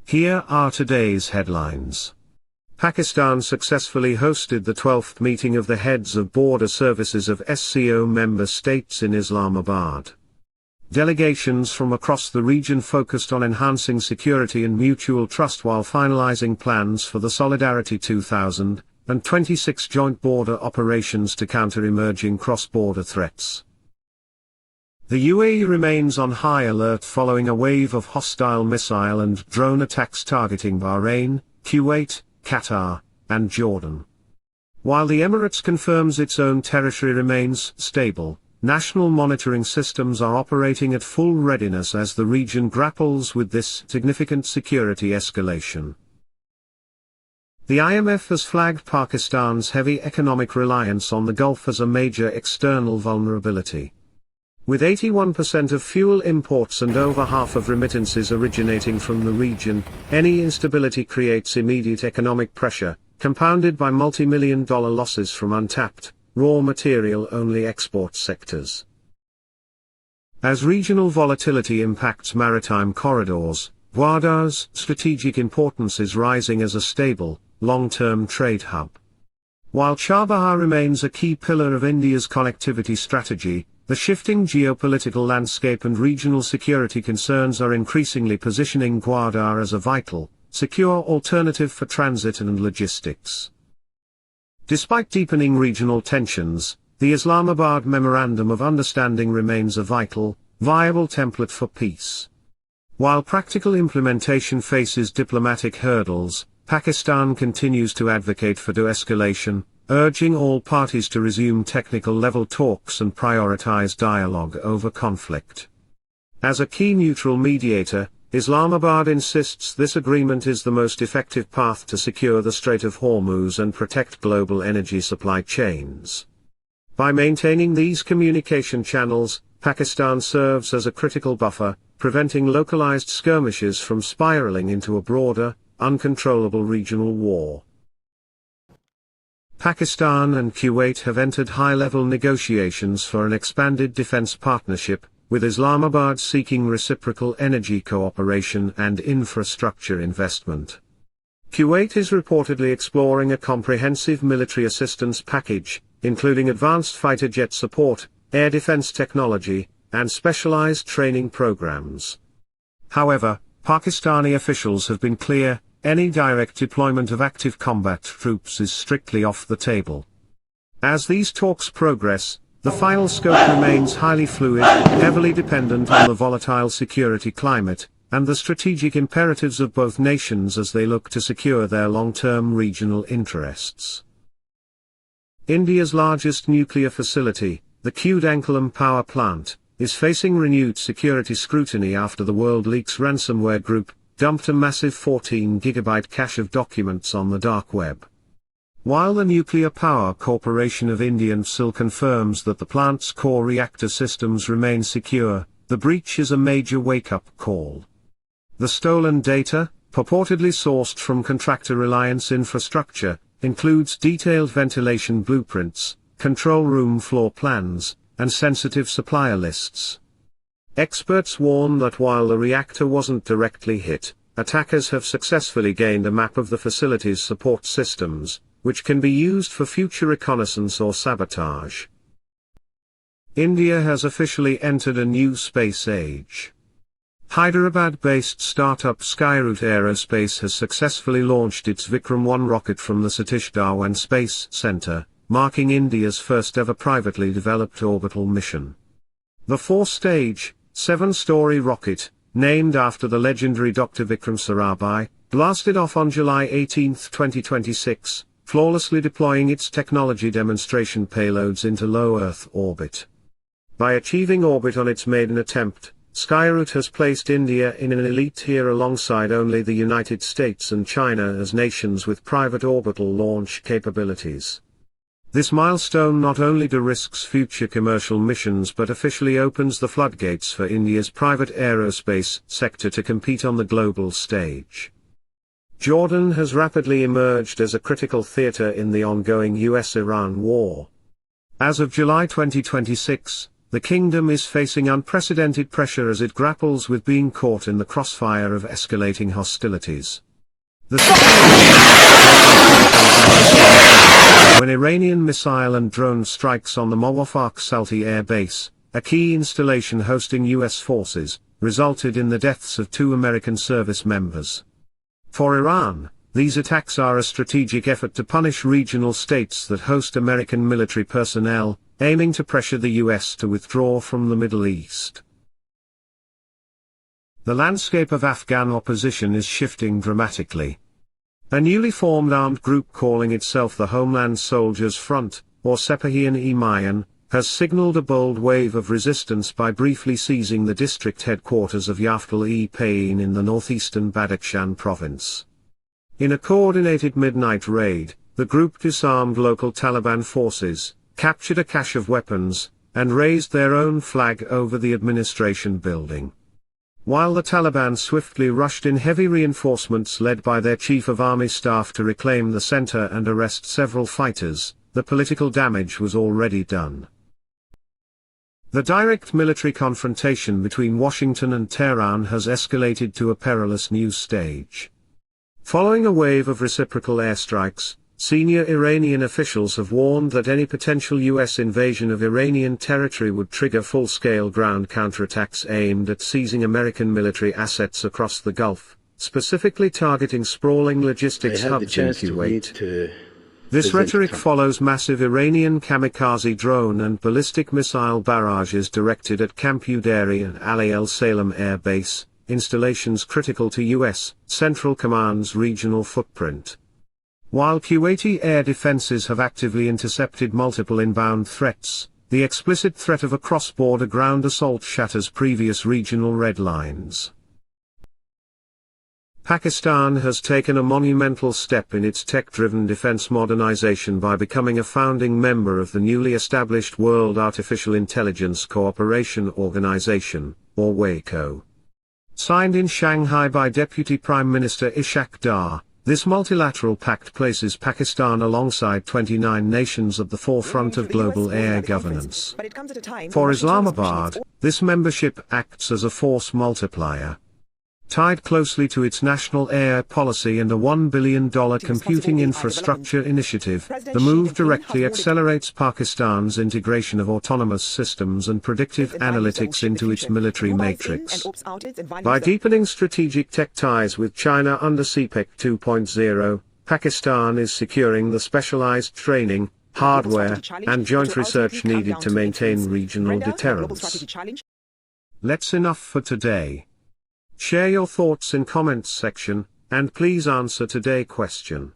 Here are today's headlines. Pakistan successfully hosted the 12th meeting of the heads of border services of SCO member states in Islamabad. Delegations from across the region focused on enhancing security and mutual trust while finalizing plans for the Solidarity 2026 joint border operations to counter emerging cross-border threats. The UAE remains on high alert following a wave of hostile missile and drone attacks targeting Bahrain, Kuwait, Qatar, and Jordan. While the Emirates confirms its own territory remains stable, national monitoring systems are operating at full readiness as the region grapples with this significant security escalation. The IMF has flagged Pakistan's heavy economic reliance on the Gulf as a major external vulnerability. With 81% of fuel imports and over half of remittances originating from the region, any instability creates immediate economic pressure, compounded by multi-million-dollar losses from untapped, raw material-only export sectors. As regional volatility impacts maritime corridors, Gwadar's strategic importance is rising as a stable, long-term trade hub. While Chabahar remains a key pillar of India's connectivity strategy, the shifting geopolitical landscape and regional security concerns are increasingly positioning Gwadar as a vital, secure alternative for transit and logistics. Despite deepening regional tensions, the Islamabad Memorandum of Understanding remains a vital, viable template for peace. While practical implementation faces diplomatic hurdles, Pakistan continues to advocate for de-escalation, urging all parties to resume technical-level talks and prioritize dialogue over conflict. As a key neutral mediator, Islamabad insists this agreement is the most effective path to secure the Strait of Hormuz and protect global energy supply chains. By maintaining these communication channels, Pakistan serves as a critical buffer, preventing localized skirmishes from spiraling into a broader, uncontrollable regional war. Pakistan and Kuwait have entered high-level negotiations for an expanded defense partnership, with Islamabad seeking reciprocal energy cooperation and infrastructure investment. Kuwait is reportedly exploring a comprehensive military assistance package, including advanced fighter jet support, air defense technology, and specialized training programs. However, Pakistani officials have been clear, any direct deployment of active combat troops is strictly off the table. As these talks progress, the final scope remains highly fluid, heavily dependent on the volatile security climate, and the strategic imperatives of both nations as they look to secure their long-term regional interests. India's largest nuclear facility, the Kudankulam power plant, is facing renewed security scrutiny after the WorldLeaks ransomware group dumped a massive 14-gigabyte cache of documents on the dark web. While the Nuclear Power Corporation of India still confirms that the plant's core reactor systems remain secure, the breach is a major wake-up call. The stolen data, purportedly sourced from contractor Reliance Infrastructure, includes detailed ventilation blueprints, control room floor plans, and sensitive supplier lists. Experts warn that while the reactor wasn't directly hit, attackers have successfully gained a map of the facility's support systems, which can be used for future reconnaissance or sabotage. India has officially entered a new space age. Hyderabad-based startup Skyroot Aerospace has successfully launched its Vikram 1 rocket from the Satish Dhawan Space Center, marking India's first-ever privately developed orbital mission. The four-stage, seven-story rocket, named after the legendary Dr. Vikram Sarabhai, blasted off on July 18, 2026, flawlessly deploying its technology demonstration payloads into low Earth orbit. By achieving orbit on its maiden attempt, Skyroot has placed India in an elite tier alongside only the United States and China as nations with private orbital launch capabilities. This milestone not only de-risks future commercial missions but officially opens the floodgates for India's private aerospace sector to compete on the global stage. Jordan has rapidly emerged as a critical theater in the ongoing US-Iran war. As of July 2026, the kingdom is facing unprecedented pressure as it grapples with being caught in the crossfire of escalating hostilities. The when Iranian missile and drone strikes on the Muwafaq Salti air base, a key installation hosting U.S. forces, resulted in the deaths of 2 American service members. For Iran, these attacks are a strategic effort to punish regional states that host American military personnel, aiming to pressure the U.S. to withdraw from the Middle East. The landscape of Afghan opposition is shifting dramatically. A newly formed armed group calling itself the Homeland Soldiers Front, or Sepahian-e-Mayan, has signaled a bold wave of resistance by briefly seizing the district headquarters of Yaftal-e-Payin in the northeastern Badakhshan province. In a coordinated midnight raid, the group disarmed local Taliban forces, captured a cache of weapons, and raised their own flag over the administration building. While the Taliban swiftly rushed in heavy reinforcements led by their chief of army staff to reclaim the center and arrest several fighters, the political damage was already done. The direct military confrontation between Washington and Tehran has escalated to a perilous new stage. Following a wave of reciprocal airstrikes, senior Iranian officials have warned that any potential U.S. invasion of Iranian territory would trigger full-scale ground counterattacks aimed at seizing American military assets across the Gulf, specifically targeting sprawling logistics hubs in Kuwait. This rhetoric follows massive Iranian kamikaze drone and ballistic missile barrages directed at Camp Udari and Ali El Salem Air Base, installations critical to U.S. Central Command's regional footprint. While Kuwaiti air defenses have actively intercepted multiple inbound threats, the explicit threat of a cross-border ground assault shatters previous regional red lines. Pakistan has taken a monumental step in its tech-driven defense modernization by becoming a founding member of the newly established World Artificial Intelligence Cooperation Organization, or WACO. Signed in Shanghai by Deputy Prime Minister Ishaq Dar, this multilateral pact places Pakistan alongside 29 nations at the forefront of global air governance. For Islamabad, this membership acts as a force multiplier. Tied closely to its national air policy and a $1 billion computing infrastructure initiative, the move directly accelerates Pakistan's integration of autonomous systems and predictive analytics into its military matrix. By deepening strategic tech ties with China under CPEC 2.0, Pakistan is securing the specialized training, hardware, and joint research needed to maintain regional deterrence. That's enough for today. Share your thoughts in comments section, and please answer today's question.